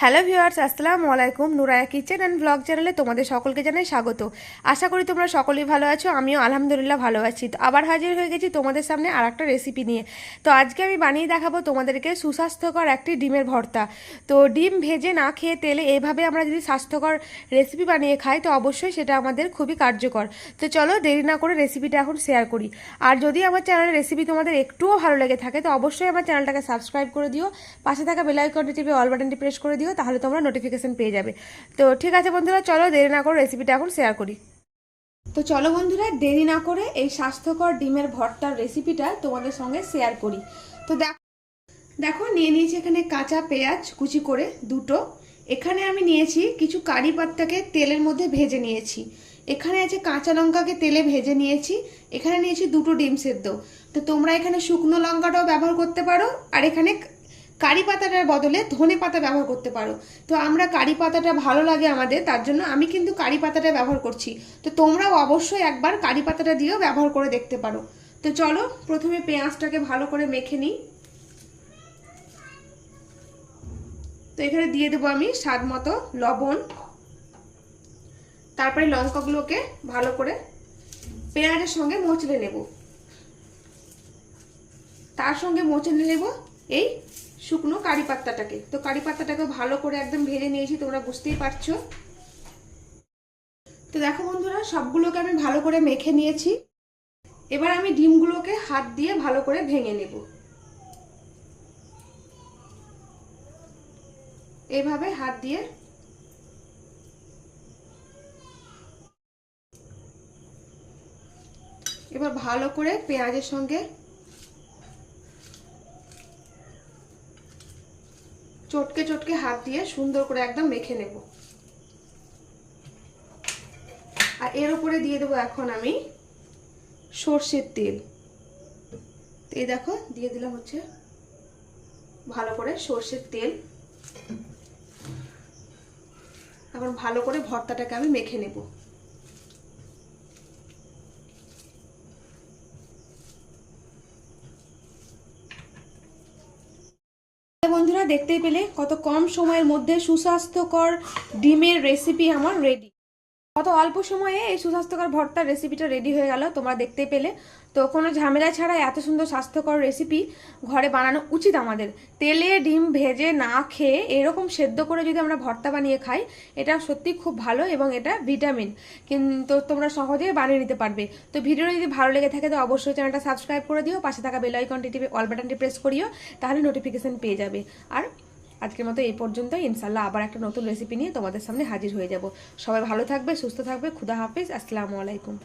Hello viewers, আসসালামু আলাইকুম। নুরায়া kitchen and blog চ্যানেলে তোমাদের সকলকে জানাই স্বাগত। আশা করি তোমরা সকলেই ভালো আছো, আমিও আলহামদুলিল্লাহ ভালো আছি। তো আবার হাজির হয়ে গেছি তোমাদের সামনে আর একটা রেসিপি নিয়ে। তো আজকে আমি বানিয়ে দেখাবো তোমাদেরকে সুস্বাস্থ্যকর একটি ডিমের ভর্তা। তো ডিম ভেজে না খেয়ে তেলে এইভাবে আমরা যদি স্বাস্থ্যকর রেসিপি বানিয়ে খাই তো অবশ্যই সেটা আমাদের খুবই কার্যকর। তো চলো দেরি না করে রেসিপিটা এখন শেয়ার করি। আর যদি আমার চ্যানেলের রেসিপি তোমাদের একটুও ভালো লেগে থাকে তো অবশ্যই আমার চ্যানেলটাকে সাবস্ক্রাইব করে দিও, পাশে থাকা বেল আইকনটি টিপে অল বাটনটি প্রেস করে দিও, তাহলে তোমরা নোটিফিকেশন পেয়ে যাবে। তো ঠিক আছে বন্ধুরা, চলো দেরি না করে রেসিপিটা এখন শেয়ার করি। তো চলো বন্ধুরা, দেরি না করে এই স্বাস্থ্যকর ডিমের ভর্তার রেসিপিটা তোমাদের সঙ্গে শেয়ার করি। তো দেখো নিয়ে নিয়েছি এখানে কাঁচা পেঁয়াজ কুচি করে দুটো। এখানে আমি নিয়েছি কিছু কারি পাতাকে তেলের মধ্যে ভেজে নিয়েছি। এখানে আছে কাঁচা লঙ্কাকে তেলে ভেজে নিয়েছি। এখানে নিয়েছি দুটো ডিম সেদ্ধ। তো তোমরা এখানে শুকনো লঙ্কাটাও ব্যবহার করতে পারো, আর এখানে কারি পাতাটার বদলে ধনে পাতা ব্যবহার করতে পারো। তো আমরা কারি পাতাটা ভালো লাগে আমাদের, তার জন্য আমি কিন্তু কারি পাতাটা ব্যবহার করছি। তো তোমরাও অবশ্যই একবার কারি পাতাটা দিয়েও ব্যবহার করে দেখতে পারো। তো চলো প্রথমে পেঁয়াজটাকে ভালো করে মেখে নিই। তো এখানে দিয়ে দেবো আমি স্বাদ মতো লবণ। তারপরে লঙ্কাগুলোকে ভালো করে পেঁয়াজের সঙ্গে মচড়ে নেব। তার সঙ্গে মচড়ে নেব এই শুকনো কারি পাতাটাকে। তো কারি পাতাটাকে ভালো করে একদম ভেজে নিয়েছি, তোমরা বুঝতেই পারছো। তো দেখো বন্ধুরা, সবগুলোকে আমি ভালো করে মেখে নিয়েছি। এবার আমি ডিমগুলোকে হাত দিয়ে ভালো করে ভেঙে নেব। এইভাবে হাত দিয়ে এবার ভালো করে পেঁয়াজের সঙ্গে চটকে চটকে হাত দিয়ে সুন্দর করে একদম মেখে নেব। আর এর উপরে দিয়ে দেবো এখন আমি সর্ষের তেল। এই দেখো দিয়ে দিলাম হচ্ছে ভালো করে সর্ষের তেল। এখন ভালো করে ভর্তাটাকে আমি মেখে নেব। বন্ধুরা দেখতেই পেলে কত কম সময়ের মধ্যে সুস্বাস্থ্যকর ডিমের রেসিপি আমার রেডি। কত অল্প সময়ে এই সুস্বাস্থ্যকর ভর্তার রেসিপিটা রেডি হয়ে গেল, তোমরা দেখতেই পেলে। তো কোনো ঝামেলা ছাড়া এত সুন্দর স্বাস্থ্যকর রেসিপি ঘরে বানানো উচিত আমাদের। তেলে ডিম ভেজে না খেয়ে এরকম সেদ্ধ করে যদি আমরা ভর্তা বানিয়ে খাই, এটা সত্যি খুব ভালো এবং এটা ভিটামিন। কিন্তু তোমরা সহজেই বানিয়ে নিতে পারবে। তো ভিডিওটা যদি ভালো লেগে থাকে তো অবশ্যই চ্যানেলটা সাবস্ক্রাইব করে দিও, পাশে থাকা বেল আইকনটি টিপে অল বাটনটি প্রেস করিও, তাহলে নোটিফিকেশন পেয়ে যাবে। আর আজকের মতো এই পর্যন্তই। ইনশাল্লাহ আবার একটা নতুন রেসিপি নিয়ে তোমাদের সামনে হাজির হয়ে যাব। সবাই ভালো থাকবে, সুস্থ থাকবে। খুদা হাফিজ, আসসালামু আলাইকুম।